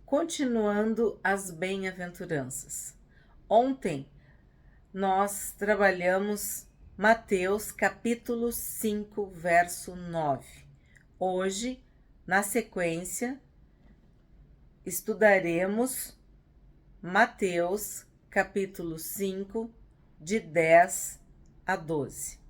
Continuando as bem-aventuranças. Ontem nós trabalhamos Mateus capítulo 5, verso 9. Hoje, na sequência, estudaremos Mateus capítulo 5, de 10 a 12.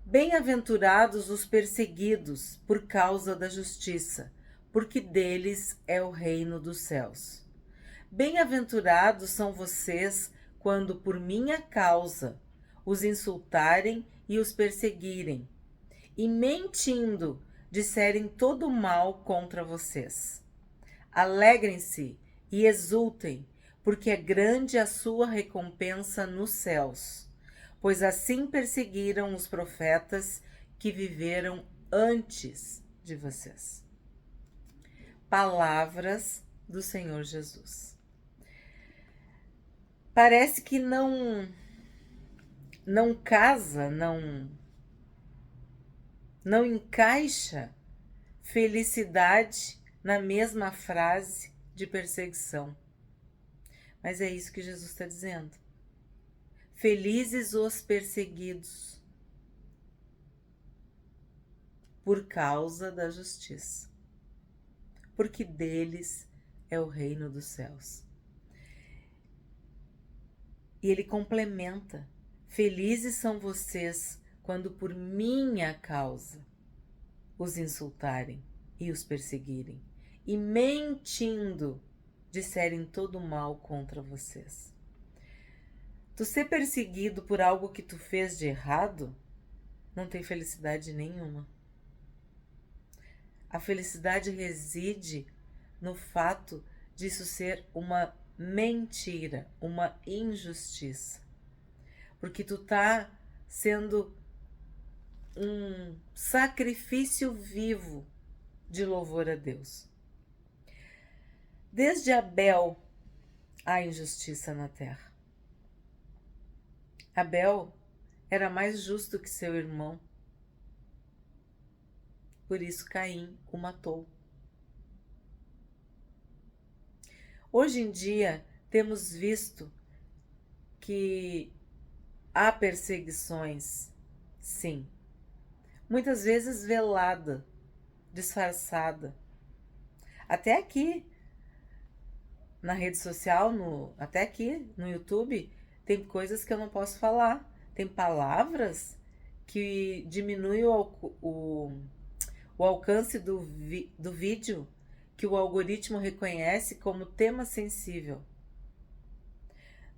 Bem-aventurados os perseguidos por causa da justiça, porque deles é o reino dos céus. Bem-aventurados são vocês quando por minha causa os insultarem e os perseguirem, e mentindo disserem todo mal contra vocês. Alegrem-se e exultem, porque é grande a sua recompensa nos céus, pois assim perseguiram os profetas que viveram antes de vocês. Palavras do Senhor Jesus. Parece que não casa, não encaixa felicidade na mesma frase de perseguição. Mas é isso que Jesus está dizendo. Felizes os perseguidos por causa da justiça, porque deles é o reino dos céus. E ele complementa: felizes são vocês quando por minha causa os insultarem e os perseguirem, e mentindo disserem todo mal contra vocês. Tu ser perseguido por algo que tu fez de errado não tem felicidade nenhuma. A felicidade reside no fato disso ser uma mentira, uma injustiça. Porque tu tá sendo um sacrifício vivo de louvor a Deus. Desde Abel há injustiça na terra. Abel era mais justo que seu irmão. Por isso Caim o matou. Hoje em dia temos visto que há perseguições, sim, muitas vezes velada, disfarçada. Até aqui na rede social, até aqui no YouTube, tem coisas que eu não posso falar. Tem palavras que diminuem o alcance do vídeo, que o algoritmo reconhece como tema sensível.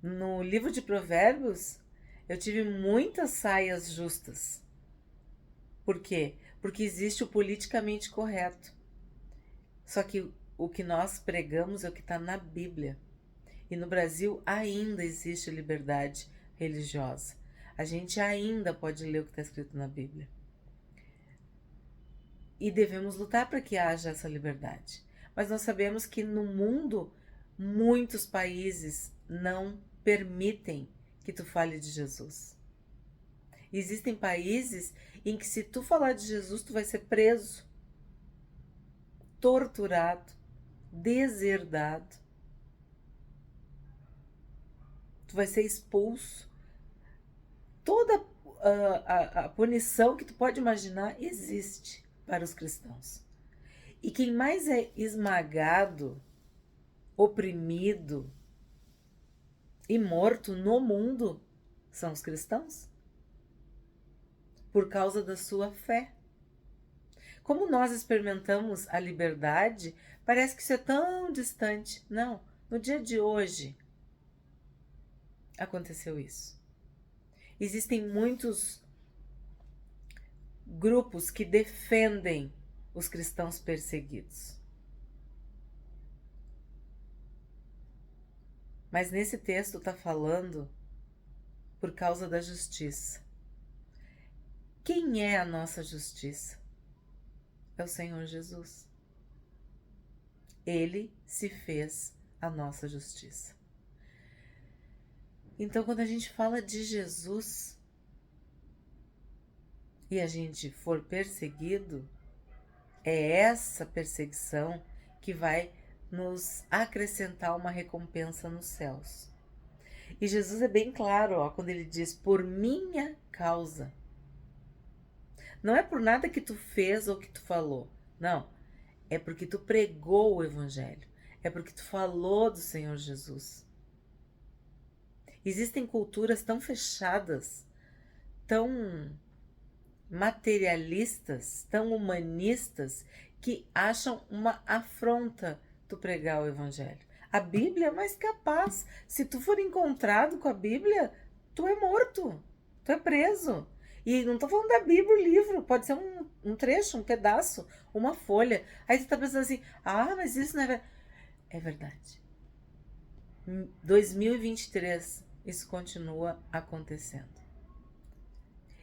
No livro de Provérbios, eu tive muitas saias justas. Por quê? Porque existe o politicamente correto. Só que o que nós pregamos é o que está na Bíblia. E no Brasil ainda existe liberdade religiosa. A gente ainda pode ler o que está escrito na Bíblia. E devemos lutar para que haja essa liberdade. Mas nós sabemos que no mundo, muitos países não permitem que tu fale de Jesus. Existem países em que se tu falar de Jesus, tu vai ser preso, torturado, deserdado. Tu vai ser expulso. Toda a punição que tu pode imaginar existe para os cristãos. E quem mais é esmagado, oprimido e morto no mundo são os cristãos, por causa da sua fé. Como nós experimentamos a liberdade, parece que isso é tão distante. Não, no dia de hoje aconteceu isso. Existem muitos grupos que defendem os cristãos perseguidos. Mas nesse texto está falando por causa da justiça. Quem é a nossa justiça? É o Senhor Jesus. Ele se fez a nossa justiça. Então, quando a gente fala de Jesus e a gente for perseguido, é essa perseguição que vai nos acrescentar uma recompensa nos céus. E Jesus é bem claro, ó, quando ele diz, por minha causa. Não é por nada que tu fez ou que tu falou. Não. É porque tu pregou o evangelho. É porque tu falou do Senhor Jesus. Existem culturas tão fechadas, tão materialistas, tão humanistas, que acham uma afronta tu pregar o evangelho. A Bíblia é mais capaz. Se tu for encontrado com a Bíblia, tu é morto, tu é preso. E não tô falando da Bíblia, o livro, pode ser um trecho, um pedaço, uma folha. Aí tu tá pensando assim, mas isso não é verdade. É verdade. Em 2023, isso continua acontecendo.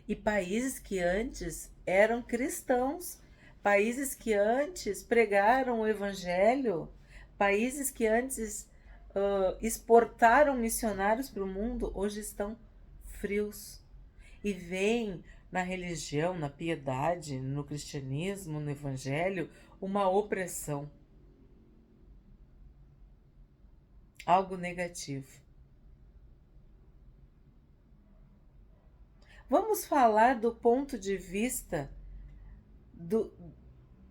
E países que antes eram cristãos, países que antes pregaram o evangelho, países que antes exportaram missionários para o mundo, hoje estão frios. E veem na religião, na piedade, no cristianismo, no evangelho, uma opressão. Algo negativo. Vamos falar do ponto de vista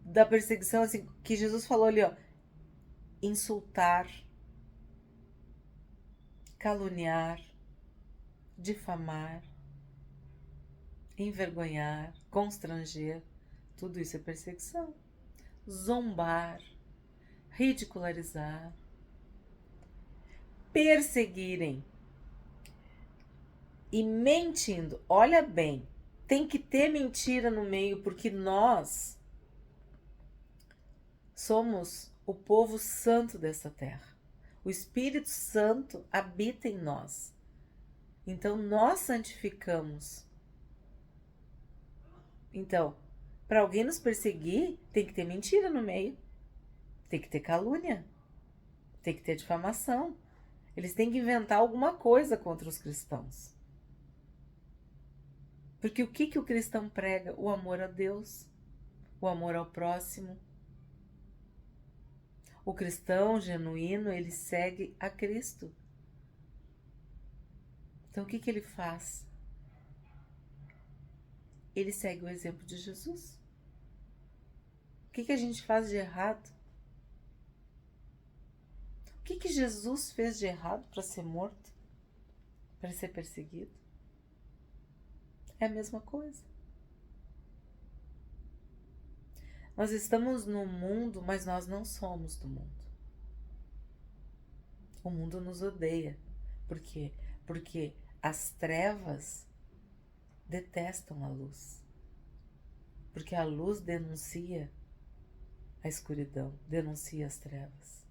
da perseguição, assim, que Jesus falou ali, ó, insultar, caluniar, difamar, envergonhar, constranger, tudo isso é perseguição. Zombar, ridicularizar, perseguirem e mentindo. Olha bem, tem que ter mentira no meio, porque nós somos o povo santo dessa terra. O Espírito Santo habita em nós. Então nós santificamos. Então, para alguém nos perseguir, tem que ter mentira no meio. Tem que ter calúnia. Tem que ter difamação. Eles têm que inventar alguma coisa contra os cristãos. Porque o que o cristão prega? O amor a Deus, o amor ao próximo. O cristão genuíno, ele segue a Cristo. Então o que ele faz? Ele segue o exemplo de Jesus. O que a gente faz de errado? O que Jesus fez de errado para ser morto? Para ser perseguido? É a mesma coisa. Nós estamos no mundo, mas nós não somos do mundo. O mundo nos odeia. Por quê? Porque as trevas detestam a luz. Porque a luz denuncia a escuridão, denuncia as trevas.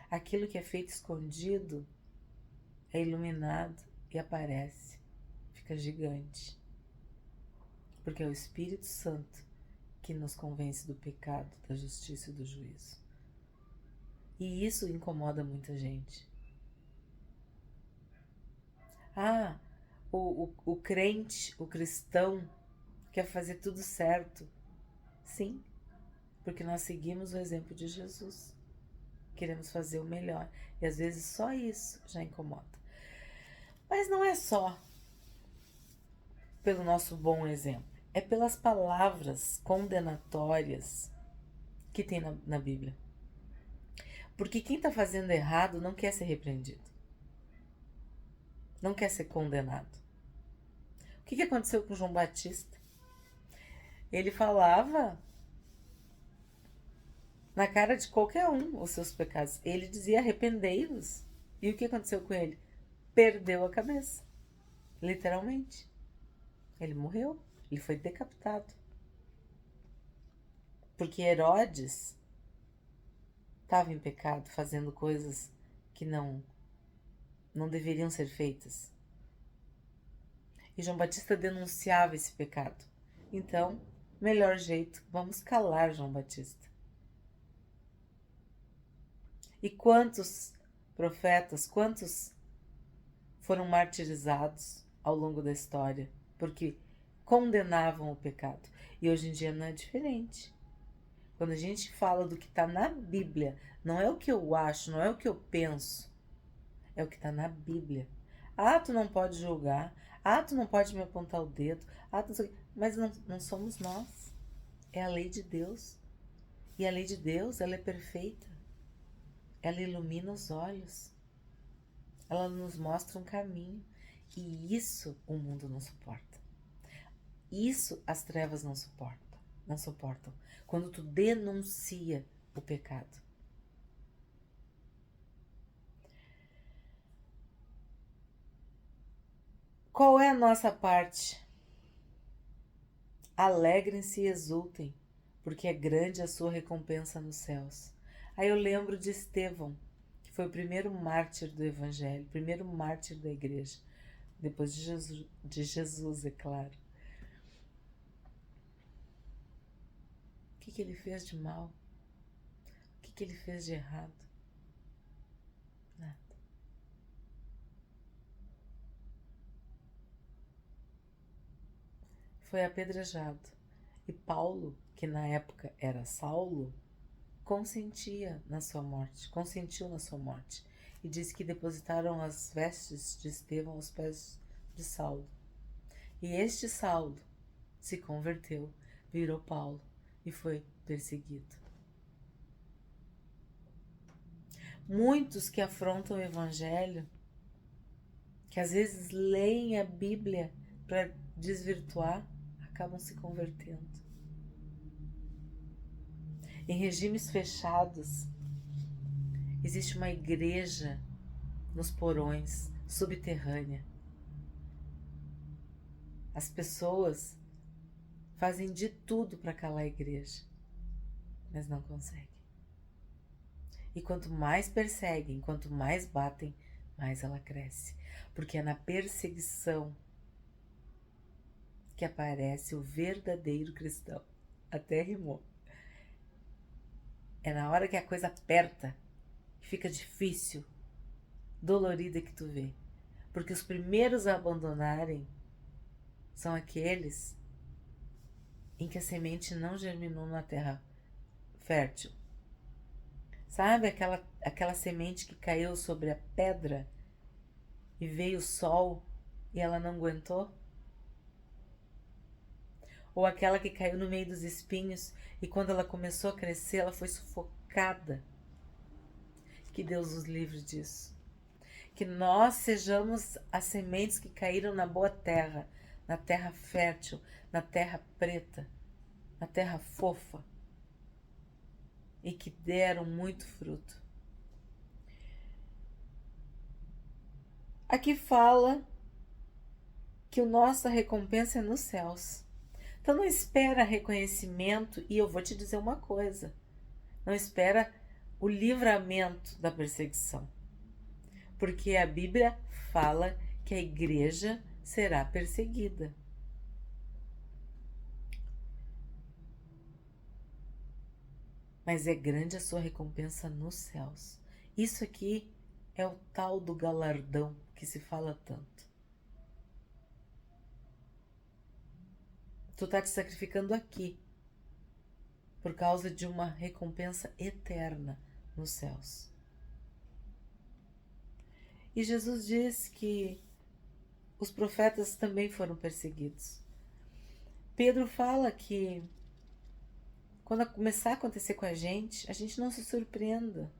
Aquilo que é feito escondido é iluminado e aparece, fica gigante. Porque é o Espírito Santo que nos convence do pecado, da justiça e do juízo. E isso incomoda muita gente. O crente, o cristão, quer fazer tudo certo. Sim, porque nós seguimos o exemplo de Jesus. Queremos fazer o melhor. E às vezes só isso já incomoda. Mas não é só pelo nosso bom exemplo. É pelas palavras condenatórias que tem na Bíblia. Porque quem está fazendo errado não quer ser repreendido. Não quer ser condenado. O que aconteceu com João Batista? Ele falava na cara de qualquer um os seus pecados. Ele dizia, arrependei-vos. E o que aconteceu com ele? Perdeu a cabeça. Literalmente. Ele morreu. Ele foi decapitado. Porque Herodes estava em pecado, fazendo coisas que não deveriam ser feitas. E João Batista denunciava esse pecado. Então, melhor jeito, vamos calar João Batista. E quantos profetas, quantos foram martirizados ao longo da história, porque condenavam o pecado. E hoje em dia não é diferente. Quando a gente fala do que está na Bíblia, não é o que eu acho, não é o que eu penso, é o que está na Bíblia. Ah, tu não pode julgar. Ah, tu não pode me apontar o dedo. Ah, tu não sei o quê. Mas não somos nós. É a lei de Deus. E a lei de Deus, ela é perfeita. Ela ilumina os olhos. Ela nos mostra um caminho. E isso o mundo não suporta. Isso as trevas não suportam. Não suportam. Quando tu denuncia o pecado. Qual é a nossa parte? Alegrem-se e exultem, porque é grande a sua recompensa nos céus. Aí eu lembro de Estevão, que foi o primeiro mártir do Evangelho, o primeiro mártir da igreja, depois de Jesus, é claro. O que ele fez de mal? O que ele fez de errado? Nada. Foi apedrejado. E Paulo, que na época era Saulo, consentiu na sua morte. E diz que depositaram as vestes de Estevão aos pés de Saulo. E este Saulo se converteu, virou Paulo e foi perseguido. Muitos que afrontam o Evangelho, que às vezes leem a Bíblia para desvirtuar, acabam se convertendo. Em regimes fechados, existe uma igreja nos porões, subterrânea. As pessoas fazem de tudo para calar a igreja, mas não conseguem. E quanto mais perseguem, quanto mais batem, mais ela cresce. Porque é na perseguição que aparece o verdadeiro cristão. Até rimou. É na hora que a coisa aperta, fica difícil, dolorida, que tu vê. Porque os primeiros a abandonarem são aqueles em que a semente não germinou na terra fértil. Sabe aquela semente que caiu sobre a pedra e veio o sol e ela não aguentou? Ou aquela que caiu no meio dos espinhos e quando ela começou a crescer, ela foi sufocada? Que Deus nos livre disso. Que nós sejamos as sementes que caíram na boa terra, na terra fértil, na terra preta, na terra fofa e que deram muito fruto. Aqui fala que a nossa recompensa é nos céus. Então não espera reconhecimento, e eu vou te dizer uma coisa, não espera o livramento da perseguição, porque a Bíblia fala que a igreja será perseguida. Mas é grande a sua recompensa nos céus. Isso aqui é o tal do galardão que se fala tanto. Tu tá te sacrificando aqui por causa de uma recompensa eterna nos céus. E Jesus diz que os profetas também foram perseguidos. Pedro fala que quando começar a acontecer com a gente não se surpreenda,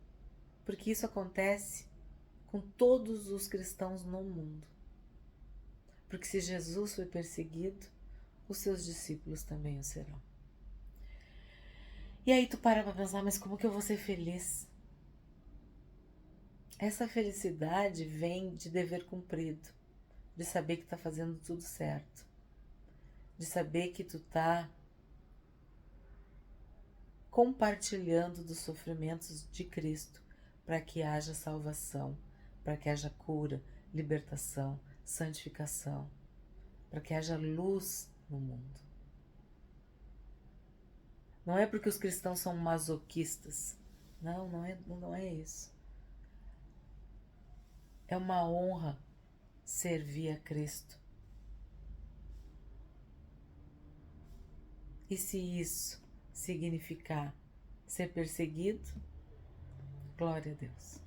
porque isso acontece com todos os cristãos no mundo. Porque se Jesus foi perseguido, os seus discípulos também o serão. E aí tu para pra pensar, mas como que eu vou ser feliz? Essa felicidade vem de dever cumprido, de saber que tá fazendo tudo certo, de saber que tu tá compartilhando dos sofrimentos de Cristo para que haja salvação, para que haja cura, libertação, santificação, para que haja luz no mundo. Não é porque os cristãos são masoquistas. Não é isso. É uma honra servir a Cristo. E se isso significar ser perseguido. Glória a Deus.